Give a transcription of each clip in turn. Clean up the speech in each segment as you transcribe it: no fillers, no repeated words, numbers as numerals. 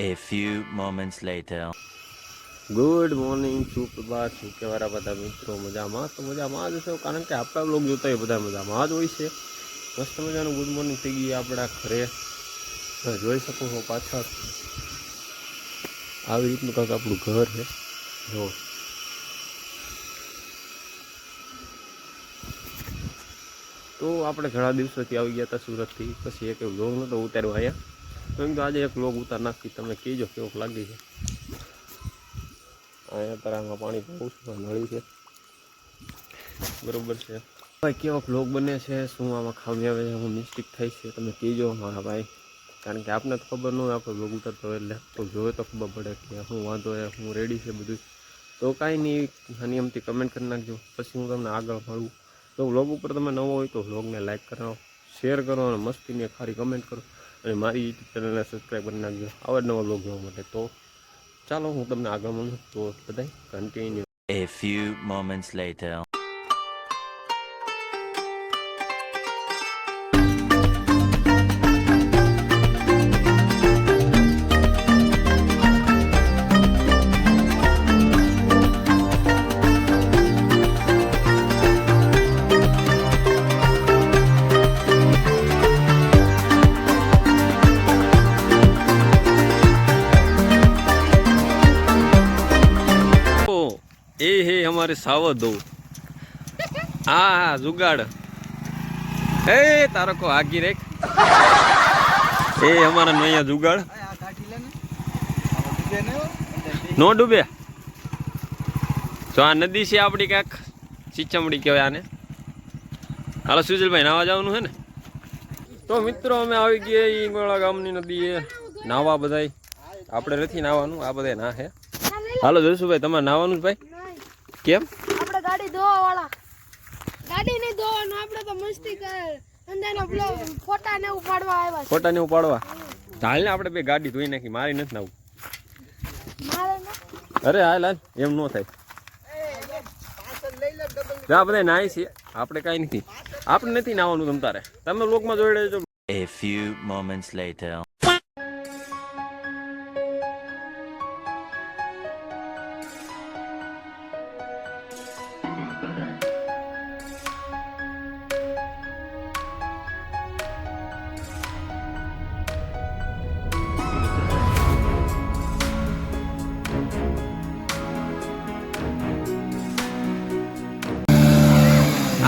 A few moments later. Good morning, સુપ્રભાત, શું કહેવાય બધા મિત્રો? મજામાં તો મજામાં જ છો, કારણ કે આપણા બ્લોગ જોતા હોય બધા મજામાં જ હોય છે. મસ્ત મજાનું ગુડ મોર્નિંગ થઈ ગઈ આપણા ઘરે. જોઈ શકો છો પાછળ આવી રીતનું કાંઈક આપણું ઘર છે. જો તો આપણે ઘણા દિવસોથી આવી ગયા હતા સુરતથી, પછી એક બ્લોગ નહોતો ઉતાર્યો અહીંયા, તો એમ તો આજે એક બ્લોગ ઉતાર નાખી. તમે કહેજો કેવું લાગે છે. અહીંયા તળાવમાં પાણી બહુ નળી છે, બરોબર છે ભાઈ. કેવો બ્લોગ બને છે, શું આમાં ખામી આવે છે, હું મિસ્ટેક થઈ છે, તમે કહેજો મારા ભાઈ. કારણ કે આપને તો ખબર ન હોય, આપણે બ્લોગ ઉતારતો હોય એટલે તો જોવે તો ખબર પડે કે હું વાંધો છે, હું રેડી છે બધું. તો કાંઈ નહીં, નિયમથી કમેન્ટ કરી નાખજો, પછી હું તમને આગળ મળું. તો વ્લોગ ઉપર તમે નવો હોય તો વ્લોગને લાઇક કરો, શેર કરો અને મસ્તીની ખારી કમેન્ટ કરો, અને મારી યુટ્યુબ ચેનલને સબસ્ક્રાઈબ કરી નાખજો આવા જ નવા વ્લોગ જોવા માટે. તો ચાલો હું તમને આગળ મળું, તો બધાય continue. A few moments later. એ હે हमारे सावध हो. हाँ जुगाड़ ए तारो को आगी रे. ए हमारा नया जुगाड़ नो डूबे. तो आ नदी से आपड़ी क्या सीचमड़ी कहवाय आने. हालो सुजल भाई नावा जवानुं है ने. तो मित्रों अमे आवी गया ईंगोळा गामनी नदीए नावा. बधाय आपणे नथी नावानुं, आ बधाय ना है. हालो जयसुभाई તમારે નાવાનું ભાઈ? કેમ? આપણે ગાડી ધોવા વાળા. ગાડી નહીં ધોવાનું, આપણે તો મસ્તી કરે અંદરનો બ્લોગ ફોટા ને ઉપાડવા આવ્યા છે. ફોટા ને ઉપાડવા ચાલ ને, આપણે બે ગાડી ધોઈ નાખી. મારી નથી નાવું. મારે ના. અરે હાલ હાલ, એમ ન થાય. જા બધા નાઈ છે, આપણે કાંઈ નથી. આપણે નથી નાવાનું તમ તારે. તમે લોકમાં જોઈ લેજો. A few moments later.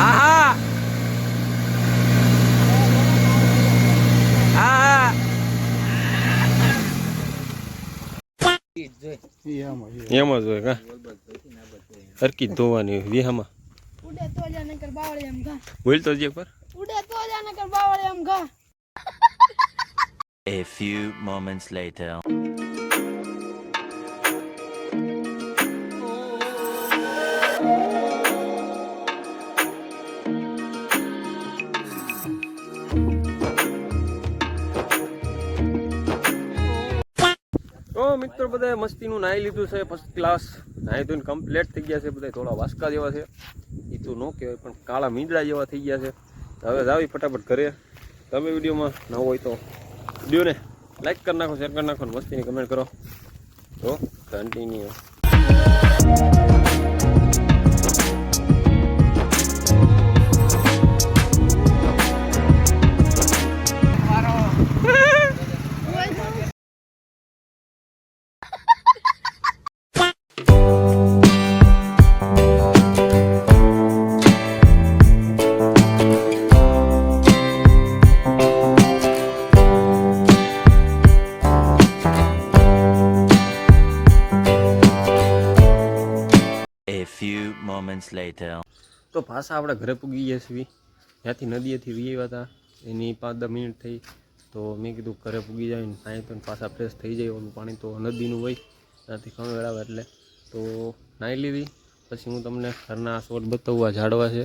આહા આહા એમ જ હોય કા. હરકી જ ધોવાની વિહામાં. ઉડે તો જા નકર બાવળી એમ ઘા. બોલ તો જે પર. ઉડે તો જા નકર બાવળી એમ ઘા. A few moments later. તો મિત્રો બધા મસ્તીનું નાહી લીધું છે, ફર્સ્ટ ક્લાસ નાહી ધોઈને કમ્પ્લીટ થઈ ગયા છે. બધા થોડા વાસકા જેવા છે, એ તો ન કહેવાય પણ કાળા મીંદડા જેવા થઈ ગયા છે. હવે જાવી ફટાફટ ઘરે. તમે વિડીયોમાં ન હોય તો વિડીયોને લાઈક કરી નાખો, શેર કરી નાખો, મસ્તીની કમેન્ટ કરો. તો continue. A few moments later. તો પાછા આપણે ઘરે પૂગી ગયા છીએ. ત્યાંથી નદીએથી વી આવ્યા હતા, એની 5-10 મિનિટ થઈ. તો મેં કીધું ઘરે પૂગી જાય ને નાહી તો પાછા ફ્રેશ થઈ જાય. ઓલું પાણી તો નદીનું હોય, ત્યાંથી ખણ વેળાવે એટલે તો નાહી લીધી. પછી હું તમને ઘરના શોટ બતાવું. આ ઝાડવા છે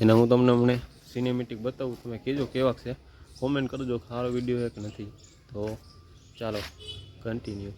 એના હું તમને હમણે સિનેમેટિક બતાવું. તમે કહેજો કેવાક છે, કોમેન્ટ કરજો સારો વિડીયો છે કે નથી. તો ચાલો કન્ટિન્યુ.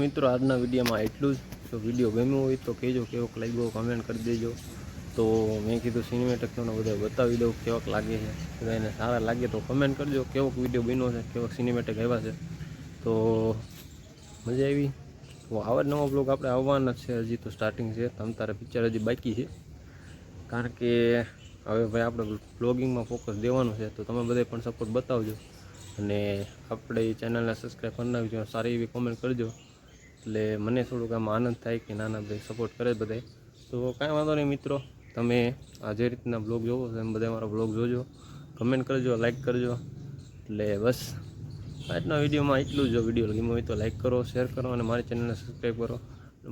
મિત્રો આજના વિડીયોમાં એટલું જ. જો વિડીયો ગમ્યો હોય તો કહેજો કેવોક લાગ્યો, કમેન્ટ કરી દેજો. તો મેં કીધું સિનેમેટિક તમને બધા બતાવી દઉં કેવોક લાગે છે. બધાને સારા લાગે તો કમેન્ટ કરજો કેવોક વિડીયો બન્યો છે, કેવોક સિનેમેટિક આવ્યા છે. તો મજા આવી. તો આવા જ નવા બ્લોગ આપણે આવવાના જ છે. હજી તો સ્ટાર્ટિંગ છે, તમ તારે પિક્ચર હજી બાકી છે. કારણ કે હવે ભાઈ આપણે બ્લોગિંગમાં ફોકસ દેવાનું છે. તો તમે બધે પણ સપોર્ટ બતાવજો અને આપણે એ ચેનલને સબસ્ક્રાઈબ કરી નાખજો, સારી એવી કોમેન્ટ કરજો. એટલે મને થોડુંક આમાં આનંદ થાય કે નાના ભાઈ સપોર્ટ કરે બધાય. તો કાંઈ વાંધો નહીં મિત્રો, તમે આ જે રીતના બ્લોગ જોવો છો એમ બધા મારા બ્લોગ જોજો, કમેન્ટ કરજો, લાઈક કરજો. એટલે બસ આજના વિડીયોમાં એટલું જ. જો વિડીયો ગમ્યો હોય તો લાઈક કરો, શેર કરો અને મારી ચેનલને સબસ્ક્રાઈબ કરો,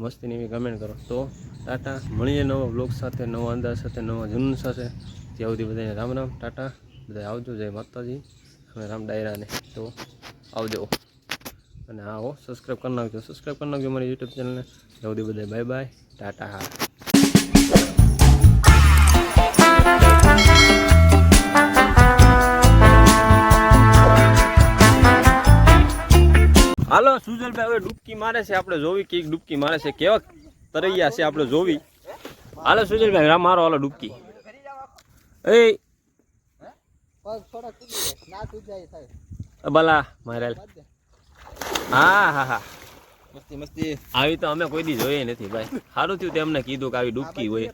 મસ્તીની એવી કમેન્ટ કરો. તો ટાટા, મળીએ નવા બ્લોગ સાથે, નવા અંદાજ સાથે, નવા જૂન સાથે. ત્યાં સુધી બધાને રામ રામ, ટાટા, બધા આવજો. જય માતાજી અને રામ ડાયરાને. તો આવજો અને આવો સબસ્ક્રાઈબ કરી નાખજો, સબસ્ક્રાઈબ કરી નાખજો મારી યુટ્યુબ ચેનલને. ત્યાં સુધી બધા બાય બાય, ટાટા. હા, હાલો સુજલભાઈ હવે ડૂબકી મારે છે, આપણે જોવી કઈક ડૂબકી મારે છે, કેવા તરૈયા છે આપણે જોવી. હાલો સુજલભાઈ રામ મારો, હાલો ડૂબકી. એ ભલા મારેલ. હા હા હા, મસ્તી મસ્તી આવી તો અમે કોઈ દી જોઈએ નથી ભાઈ. સારું થયું તેમને કીધું કે આવી ડૂબકી હોય.